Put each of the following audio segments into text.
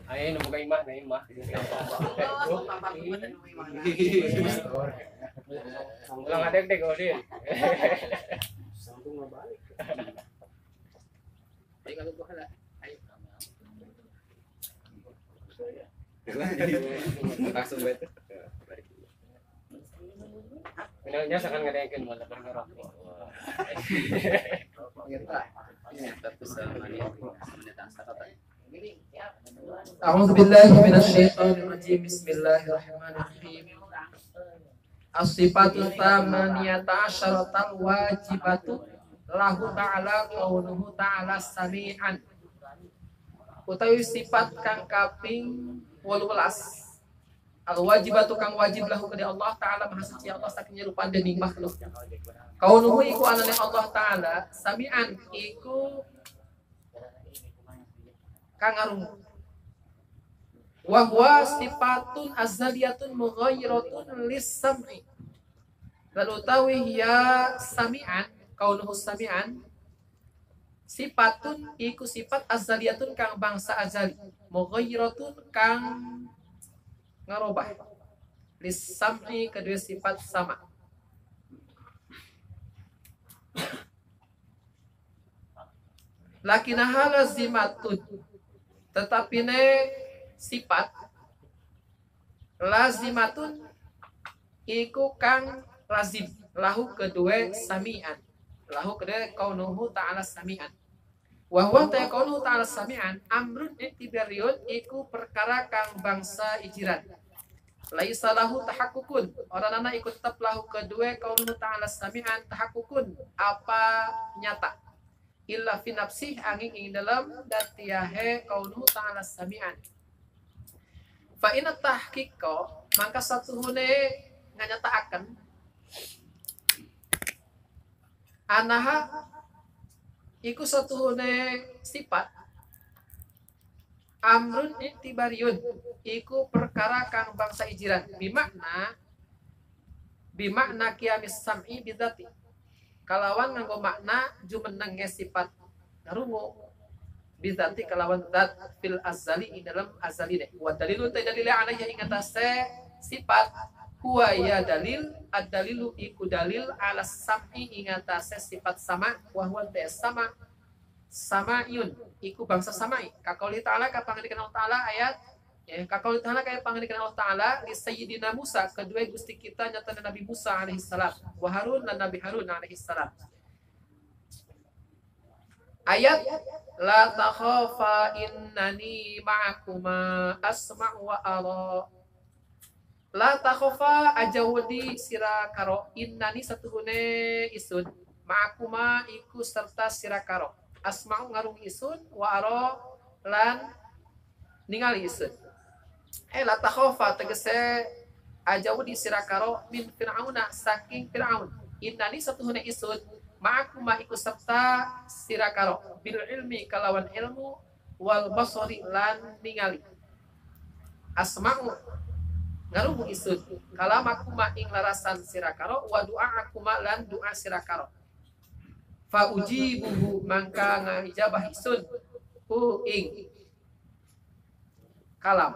Ay, namuga imah na imah. Ulang adek-dek Odin. Sambung mabalik. Ay kalau bahala. Ay. Langsung betul. Pinangnya sakan ngadekeun mah lapar ngarok. أعوذ بالله من الشيطان الرجيم بسم الله الرحمن الرحيم الصفات الثمانية عشرة الواجبة له تعالى قوله تعالى sami'an utawi sifat kang kaping 18 al wajibatu kang wajib lahu kepada Allah Ta'ala maha suci Allah saking nyerupaan dening makhluk kaunuhu iku anane Allah Ta'ala sami'an iku kang arung wahwa sifatun azaliyatun mughayyiratun lis-sam'i lan utawi ya sami'an kaunuhu sami'an sifatun iku sifat azaliyatun kang bangsa azali mughayyiratun kang ngarobah lis-sam'i kedua sifat sama lakinaha lazimatun tetapi ne sifat lazimatun iku kang lazim lahu kedua sami'an lahu kedua kaunuhu ta'ala sami'an wa huwa kaunuhu ta'ala sami'an amrun i'tibariyun iku perkara kang bangsa ijiran laisa lahu tahakkukun orangana iku tetap lahu kedua kaunuhu ta'ala sami'an tahakkukun apa nyata illa fi nafsih angin ing dalam datiyahe kaunuhu ta'ala sami'an fa inna tahqiqa maka satuhune nganyataaken anaha iku satuhune sifat amrun i'tibariyun iku perkara kang bangsa ijiran bimakna qiyamis sam'i bidzati kalawan nganggo makna jumenenge sifat rungu bidzati kalawan zat fil azali ing dalam azali deh wa dalilun ta dalil alaihi ing atase sifat huwa ya dalil ad-dalilu iku dalil ala sam'i ing atase sifat sama wa huwa ta sama samaiyun iku bangsa samai kaqouli ta'ala ka pangandikan Allah Ta'ala ayat ya kaqouli ta'ala kaya pangandikan Allah Ta'ala li sayyidina Musa kedua gusti kita nyata Nabi Musa alaihi salam wa Harun dan Nabi Harun alaihi salam ayat la takhafa innani ma'akuma asma'u wa ara la takhafa ajawdi sira karo innani satuhune isun ma'akuma iku serta sira karo asma'u ngarung isun wa ara lan ningali isun la takhafa tegese ajawdi sira karo min fir'auna saking fir'aun innani satuhune isun ma'akuma iku serta sirakaro bil ilmi kalawan ilmu wal basari lan ningali asma'u ngarumu isun kalamakuma ing larasan sirakaro wa du'aakuma lan du'a sirakaro fa ujibuhu mangka ngajabah isun ing kalam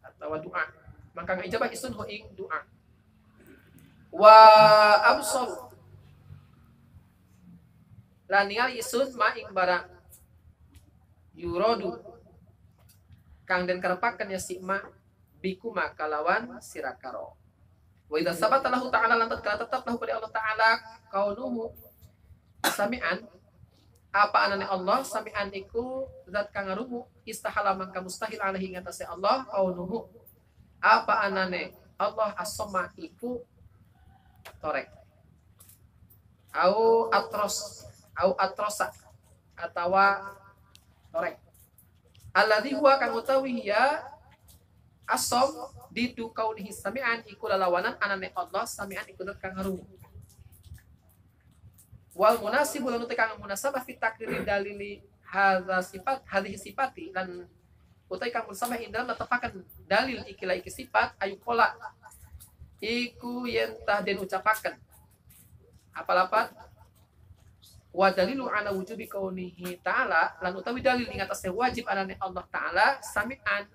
atau du'a mangka ngajabah isun ing du'a wa absar lan ningali isun ma ing barang yurodu kang den karepaken ya sikma bikuma kalawan sirakaro wa idza sabata lahu ta'ala lan tetap lahu pada Allah Ta'ala kaunuhu sami'an apa anane Allah sami'an iku zat kang ngarumu istahala mangka mustahil alaihi ngatasé Allah kaunuhu apa anane Allah as-sama iku torek au atrosa atawa torek alladzi huwa kang utawi ya asom didu kaulihi sami'an iku lalawanan anane Allah sami'an iku kang harum wal munasibu lan kang munasabah fi takriri dalili hadza sifat hadhihi sifati lan utai kang munasabah indal tepakan dalil ikilah iki sifat ayu pola iku yen tah den ucapaken apa lapat Wa dalilu ala wujubi kaunihi ta'ala lan utawi dalil ing atase wajib anane Allah taala sami'an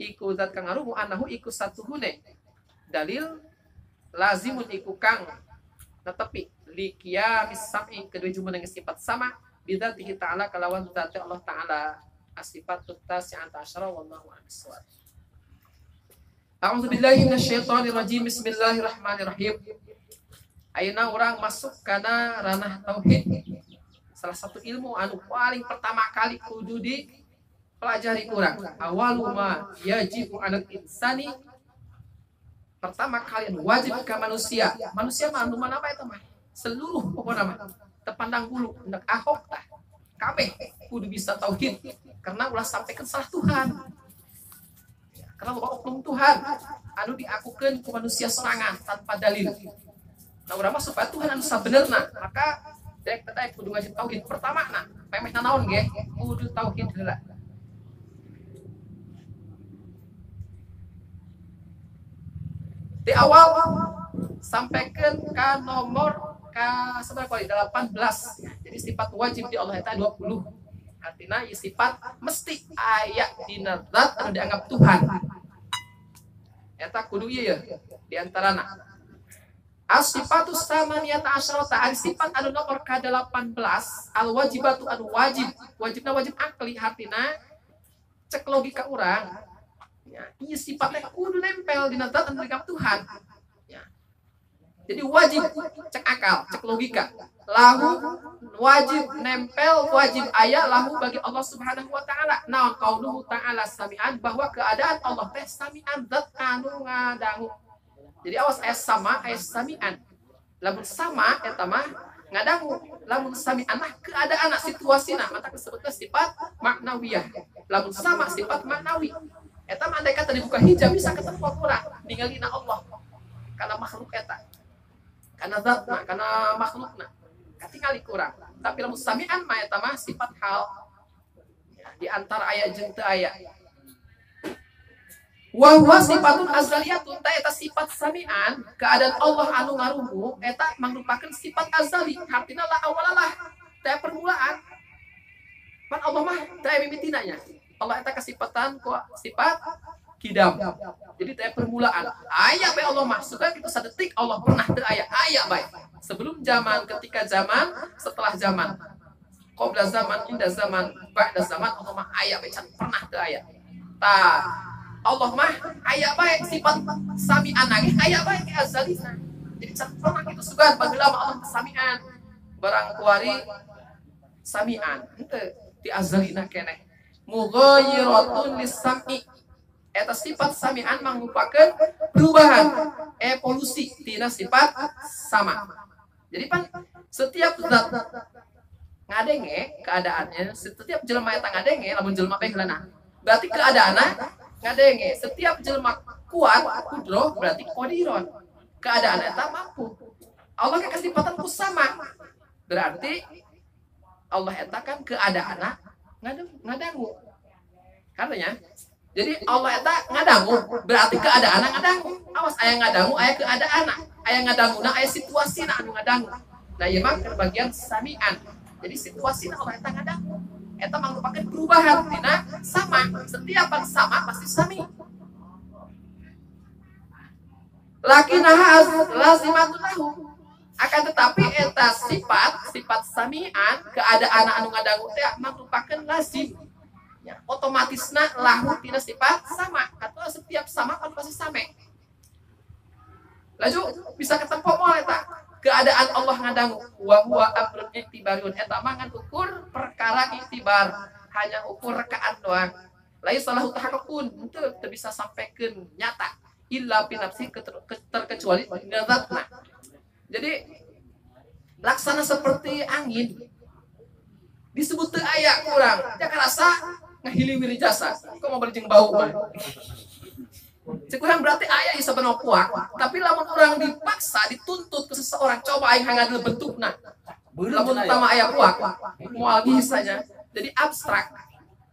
iku zat kang arumu anahu iku satuhune dalil lazimun iku kang netepi li qiyamis sam'i kedua jumeneng sifat sama bidzatihi ta'ala kalawan zat Allah taala asifat tasi'ata asyara wallahu a'lam. A'udzu billahi minasyaitonir rajim. Bismillahirrahmanirrahim. Ayeuna orang masuk karena ranah tauhid. Salah satu ilmu anu paling pertama kali kudu dipelajari kurang. Awaluma yajibu alal insani. Pertama kali wajib ke manusia. Manusia mah anu mana apa itu mah? Seluruh pokoknya mah tepandang bulu hendak ahok tah. Kabeh kudu bisa tauhid karena ulah sampaikan salah Tuhan. Karena oknum Tuhan anu diakukeun ku manusia sorangan tanpa dalil. Nah, urang mah supaya Tuhan anu sabenerna, maka dek teteh kudu ngajib tauhid pertama na. Pemeh naon ge? Kudu tauhid heula. Di awal sampaikan ke nomor ke seberapa kali 18. Jadi sifat wajib di Allah eta 20. Artinya ya sifat mesti aya dina zat anu dianggap Tuhan. Eta kudu ieu ya di antarana. As-sifatu samaniyata asyarata sifat anu nomor ke-18 al-wajibatu anu wajib. Wajibna wajib akli artina cek logika urang. Ya, ieu sifatnya kudu nempel dina zat anu dianggap Tuhan. Ya. Jadi wajib cek akal, cek logika. Lahu wajib nempel, wajib aya lahu bagi Allah Subhanahu wa taala. Naon qauluhu ta'ala sami'an bahwa keadaan Allah teh sami'an zat anu ngadangu. Jadi awas ayat sama, ayat sami'an. Lamun sama eta mah ngadangu, lamun sami'an mah keadaan situasina mata disebutna sifat maknawiyah. Lamun sama sifat maknawi. Eta mah andai kata dibuka hijab bisa ketemu kurang ningalina Allah. Karena makhluk eta. Karena zatna, karena makhlukna. Katingali kurang. Tapi lamun sami'an mah eta mah sifat hal. Ya, di antara ayat jeung teu aya. Wa huwa sifatun azaliyatun ta eta sifat sami'an keadaan Allah anu ngarungu eta mangrupakeun sifat azali artina la awalalah teh permulaan pan Allah mah teh mimitina nya Allah eta kasifatan ku sifat kidam jadi teh permulaan aya bae Allah mah sudah kita sadetik Allah pernah teu aya bae sebelum zaman ketika zaman setelah zaman qabla zaman inda zaman ba'da zaman Allah mah aya bae can pernah teu aya tah Allah mah aya bae sifat sami'an ge aya bae ke azalina. Jadi pernah kitu sugan bageula Allah sami'an. Barang kuari sami'an henteu ti azalina keneh. Mughayyiratun lis-sam'i. Eta sifat sami'an mangrupakeun perubahan, evolusi tina sifat sama. Jadi pan setiap zat ngadenge keadaannya, setiap jelema eta ngadenge lamun jelema bae heulana. Berarti keadaanna ngadenge setiap jelema kuat kudroh berarti qadiron keadaan eta mampu Allah ke kasifatan ku sama berarti Allah eta kan keadaanna ngadangu katanya jadi Allah eta ngadangu berarti keadaanna ngadangu awas aya ngadangu aya keadaanna aya ngadanguna aya situasina anu ngadangu nah ieu mah bagian sami'an jadi situasina Allah eta ngadangu eta mangrupakeun perubahan tina sama setiap sama pasti sami lakinaha lazimatun lahu akan tetapi eta sifat sami'an keadaan anu ngadangu teh mangrupakeun lazim ya otomatisna lahu tina sifat sama atau setiap sama kan pasti same laju bisa ketemu moal eta keadaan Allah ngadangu wa huwa amrun iktibariun eta mah ngan ukur perkara iktibar hanya ukur rekaan doang lain salah tahaqqun henteu teu bisa sampaikeun nyata illa bi nafsi terkecuali zatna jadi laksana seperti angin disebut teu aya kurang teh karasa ngahiliwir jasa kok mau berjeng bau mah Sekurang berarti ayah bisa benopuak, tapi lamun orang dipaksa, dituntut ke seseorang, coba aing hangadil bentukna. Lamun utama ayah puak, mual bisanya. Jadi abstrak.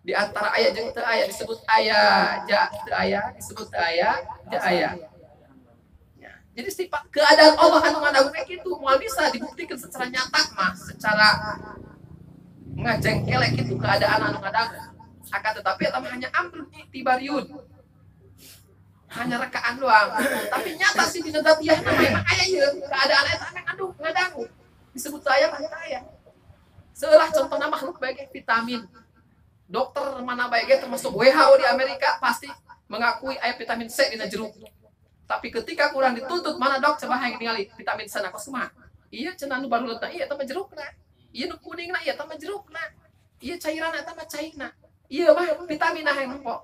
Di antara ayah jeung teu aya disebut ayah, ja teu aya, disebut teu aya, ja aya. Jadi sifat keadaan Allah anu ngadagu kayak gitu moal bisa dibuktikan secara nyata mah, secara ngajengkelek gitu keadaan anu ngadagu. Akan tetapi eta mah hanya amrun i'tibariun. Hanya rekaan doang. Tapi nyata sih dina zatiah mah emang aya ieu keadaan eta ngadagu. Disebut aya mah aya. Seulah contohna makhluk bae vitamin. Dokter mana bae termasuk WHO di Amerika pasti mengakui aya vitamin C dina jeruk. Tapi ketika kurang dituntut mana dok coba yang ningali vitamin C na kumaha? Iya cenah nu baru leutna iya teh mah jerukna. Iya nu kuningna iya teh mah jerukna. Iya cairanna teh mah cairna. Iya mah vitamin yang nempo.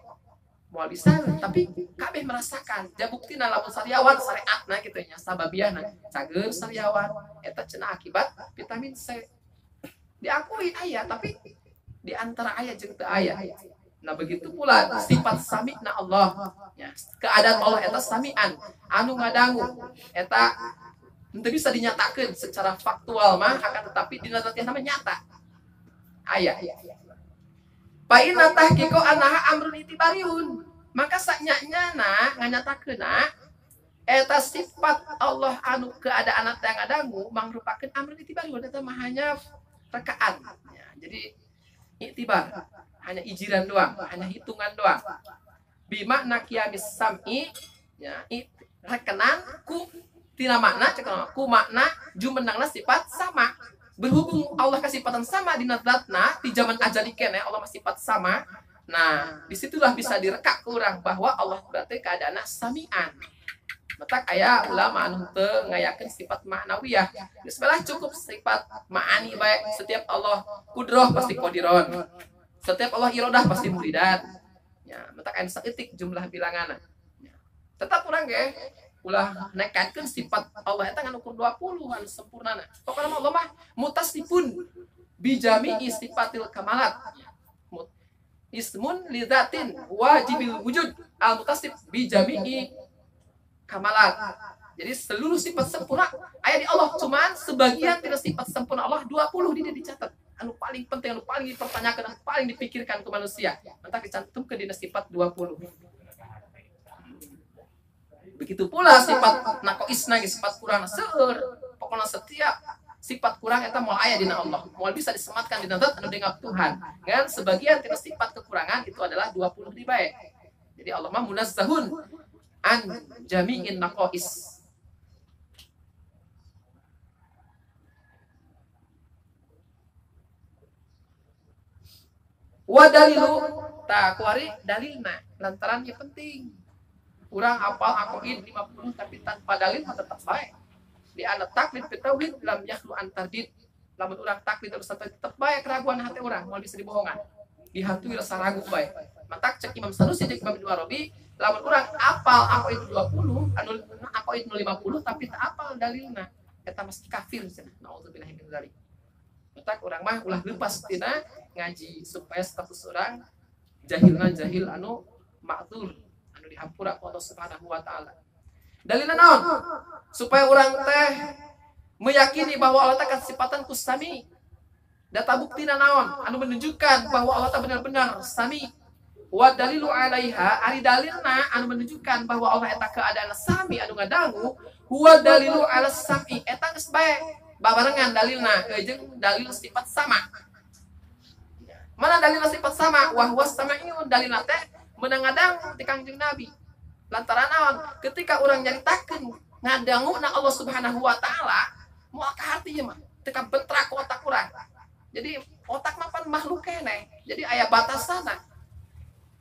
Moal bisa tapi kabeh merasakan. Ja buktina lamun sariawan syariatna kitu nya sababiahna. Cager sariawan eta cenah akibat vitamin C. Diakui aya tapi di antara aya jeung teu aya. Nah begitu pula sifat sami'na Allah ya, keadaan Allah eta sami'an anu ngadangu eta henteu bisa dinyatakeun secara faktual mah akan tetapi dina zatiah nama nyata aya fa inna tahqiqa annaha amrun itibariun maka saknyana nganyatakeunna eta sifat Allah anu keadaan eta ngadangu mangrupakeun amrun itibariun eta mah hanya rekaan ya, jadi iktibar hanya ijiran doang, hanya hitungan doang. Bimakna qiyamis sam'i ya, rekenan ku tina makna ku makna jumenangna sifat sama. Berhubung Allah kasifatan sama di zatna di zaman ajali keneh Allah sifat sama. Nah, disitulah bisa direka ke urang bahwa Allah berarti keadaana sami'an. Matak aya ulama anu teu ngayakeun sifat ma'nawiyah. Geus balah cukup sifat ma'ani bae. Setiap Allah kudroh pasti qadiron. Setiap Allah irodah pasti muridan. Ya, matak aya saeutik jumlah bilanganna. Ya. Tetap urang ge ulah nekatkeun sifat Allah eta ngan ukur 20 anu sempurnana. Pokona Allah mah mutasifun bijami'i sifatil kamalat. Ismun lidzatin wajibil wujud al mutasif bijami'i kamalat. Jadi seluruh sifat sempurna aya di Allah, cuman sebagian tidak sifat sempurna Allah 20 dia dicatat. Anu paling penting, anu paling dipertanyakan, anu paling dipikirkan ke manusia. Maka dicantumkan di sifat 20. Begitu pula sifat naqisna sifat kurang seueur. Pokoknya setiap sifat kurang eta moal aya dina Allah. Moal bisa disematkan dina zat anu dengap Tuhan. Ngan sebagian tina sifat kekurangan itu adalah 20 di bae. Jadi Allah mah munazzahun an jami'in naqais. Wa dalilu tak kuari dalilna lantaran ieu penting. Urang hafal aqaid 50 tapi tanpa dalil mah tetap bae. Di ana taklid fi tauhid lam yakhlu an tardid. Lamun urang taklid terus tetap bae keraguan hati urang moal bisa dibohongan. Dihantui rasa ragu bae. Matak cek Imam Sanusi jeung Imam Ibnu Arabi, lamun urang hafal aqaid 20 anu aqaid 50 tapi tak hafal dalilna eta mesti kafir cenah. Nauzubillahi min dzalik. Matak urang mah ulah leupas tina ngaji supaya status orang jahilna jahil anu ma'dzur anu dihampura ku Allah Subhanahu wa taala. Dalilna naon? Supaya orang teh meyakini bahwa Allah teh kasifatan ku sami. Data buktina naon? Anu menunjukkan bahwa Allah teh benar-benar sami. Wa dalilu alaiha ari dalilna anu menunjukkan bahwa Allah eta keadaan sami anu ngadangu huwa dalilu ala sami eta geus bae babarengan dalilna jeung dalil sifat sama. Mana dalil sifat sama? Wahwa sama'iun dalilna teh meunang ngadang ti Kangjeng Nabi. Lantaran naon? Ketika urang nyaritakeun ngadanguna Allah Subhanahu wa taala, moal ka hati mah teu kabentrak ku otak urang. Jadi otak mah pan makhluk keneh. Jadi aya batasanna.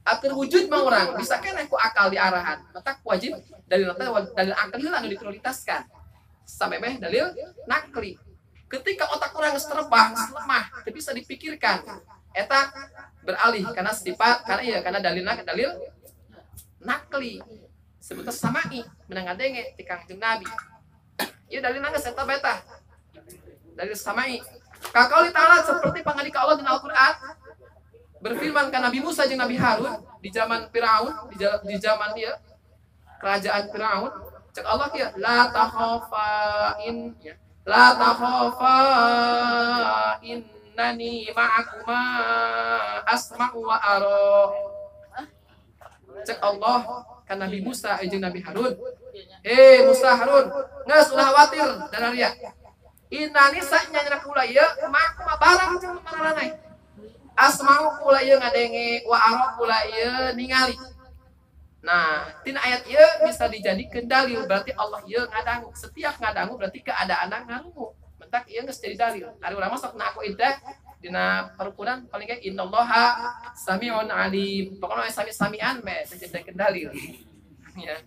Atur wujud mah urang bisa keneh ku akal diarahan. Mata wajib dalil teh dalil akli anu diprioritaskan. Samemeh dalil nakli. Ketika otak urang geus terbang, lemah, teu bisa dipikirkan. Eta beralih karena sifat karena dalilna dalil nakli sebutna sama'i menang ngadenge ti Kangjeng Nabi. Ieu dalilna geus eta beta. Dalil sama'i. Ka qauli ta'ala seperti pangadika Allah di Al-Qur'an berfirman ka Nabi Musa jeung Nabi Harun di zaman Firaun, di zaman dia kerajaan Firaun, cek Allah kieu la takhafa innani ma'akuma asma'u wa ara. Cek Allah kan Nabi Musa jeung Nabi Harun Musa Harun, nggak ulah khawatir dan Arya. Inani saknya nyana kula ieu mak barang jeung mararanai. Asma'u kula ieu ngadenge wa arab kula ieu ningali. Nah, tina ayat ieu bisa dijadikeun dalil berarti Allah ieu ngadangu. Setiap ngadangu berarti keadaanna ngarungu. Mentak ieu geus jadi dalil. Ari urang mah sok ngaku idah dina perukunan paling ge innallaha sami'un alim. Pokona sami-samian meh dijadikeun dalil. Ya.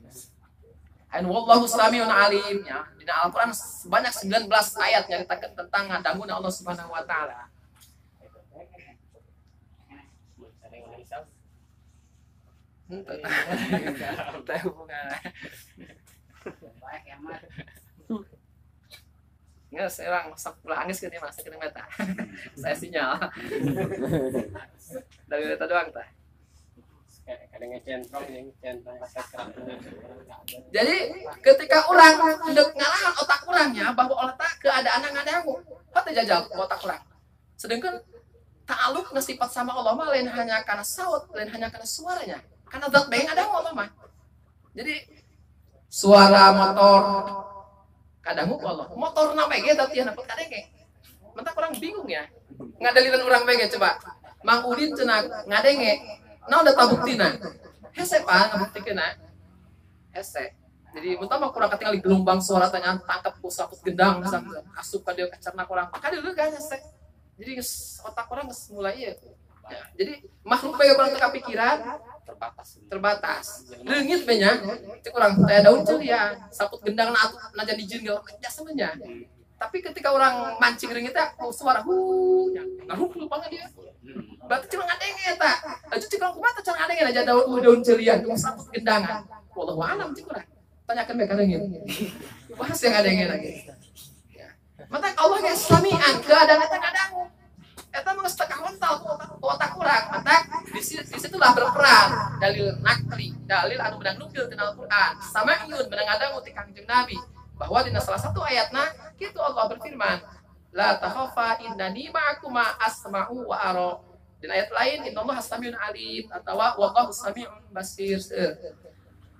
And wallahu sami'un alim ya. Di Al-Qur'an sebanyak 19 ayat nyaritakeun tentang ngadanguna Allah Subhanahu wa taala. Teh hubungan. Nggak, sekarang masak pula angis ke dia masak ke mata. Saya sinyal. Dari mata doang tah. Kadang ngecentong yang centong kaset kerak. Jadi ketika orang hendak ngalahan otak orangnya bahwa otak keadaan ngadangu, hati jajal otak orang. Sedangkan ta'aluk sifat sama Allah mah lain hanya karena saut, lain hanya karena suaranya. Karena zat bae ngadangu Allah mah. Jadi suara motor kadangu ku Allah. Motor na bae ge tapi dapat kadenge. Mentak orang bingung ya. Ngadalilan orang bae coba. Mang Udin cenah ngadenge. Nah udah tabuktina. Hese pan ngabuktikeun na. Hese. Jadi utama kurang ketinggalan gelombang suara tanya tangkap ku saput gendang misalnya asup ka dieu kacerna kurang. Maka dieu kan hese. Jadi otak orang geus mulai ieu. Ya, jadi makhluk bae urang teu kapikiran terbatas. Leungit we nya. Cek urang teh daun ceria, saput gendang na jadi jin geuh jasa nya. Tapi ketika orang mancing reungit teh suara nya. Ngaruh lupa dia. Berarti cuma ngadenge eta. Aju cik urang kumaha cara ngadenge aja daun celian ku saput gendangan. Wallahu a'lam cik urang. Tanyakeun bae ka reungit. Bahas yang ngadenge lagi. Ya. Mata Allah ge samian keadaan eta ngadangu. Eta mah geus teu kahontal ku otak urang. Mata disitulah berperan dalil nakli, dalil anu beunang nukil tina Al-Qur'an. Sama'iyun beunang ngadangu ti Kangjeng Nabi bahwa dina salah satu ayatna kitu Allah berfirman, la takhafa innani ma'akuma asma'u wa ara. Di ayat lain innallaha samiun alim atau wallahu samiun basir.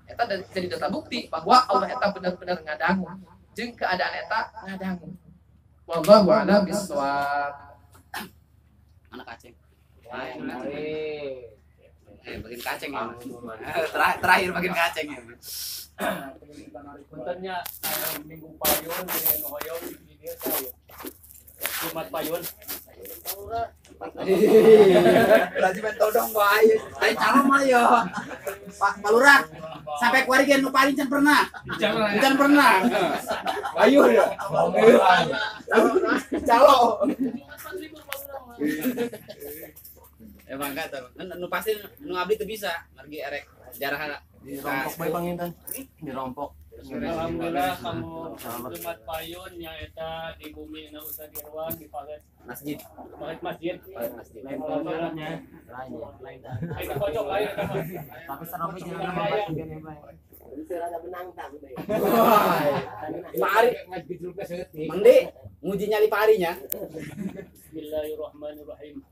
Eta jadi data bukti bahwa Allah eta benar-benar ngadangu jeung keadaan eta ngadangu. Wallahu a'lam bishawab. Anak kaceng. Bagian kaceng ya. Terakhir bagian kaceng ya. Puntennya minggu payun dengan hoyong di dia saya. Jumat payun. Berarti todong wae. Lain calon mah ya. Pak Lurah. Sampai kuari gen nu paling can pernah. Can pernah. Payun ya. Calo. Emang kata, nu pasti nu abdi teu bisa, margi erek jarah dirompok bae panginten. Dirompok. Alhamdulillah kamu Jumat payun nya eta di bumi na usah diruan di palet masjid. palet masjid. Lain pelajarannya. Lain. Ayo kocok lain. Tapi sarobe jangan bae gini bae. Pari ngajuluk ke seutik. Mangde nguji nyali parinya. Bismillahirrahmanirrahim.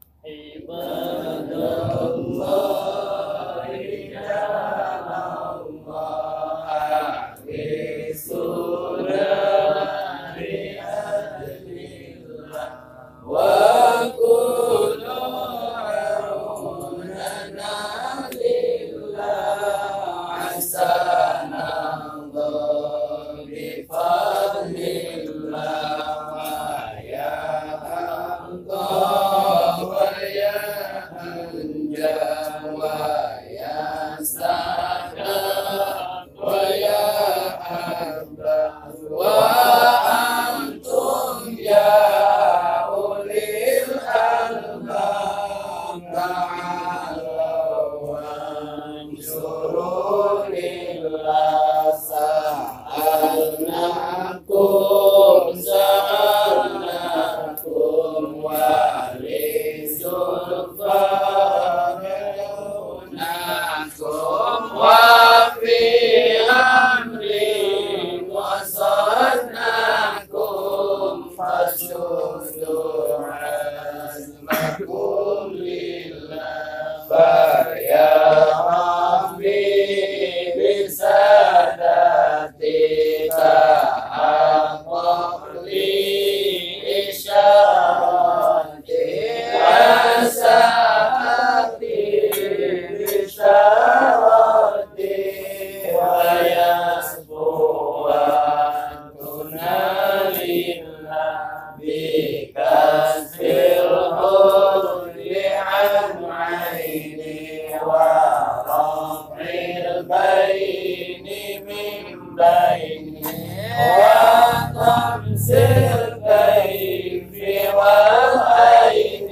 وتمسر كيفي والعين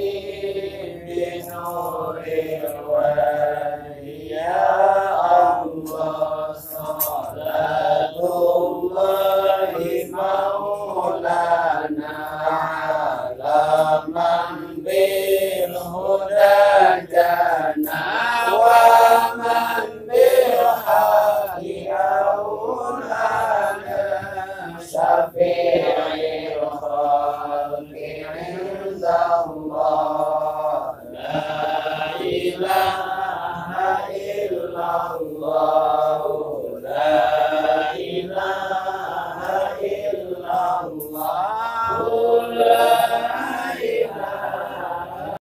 بنور الوالي يا الله صلاة الله مولانا على من بالهدى جانا ومن بالحق أولانا شفيع الخلق عند الله لا إله إلا الله لا إله إلا الله لا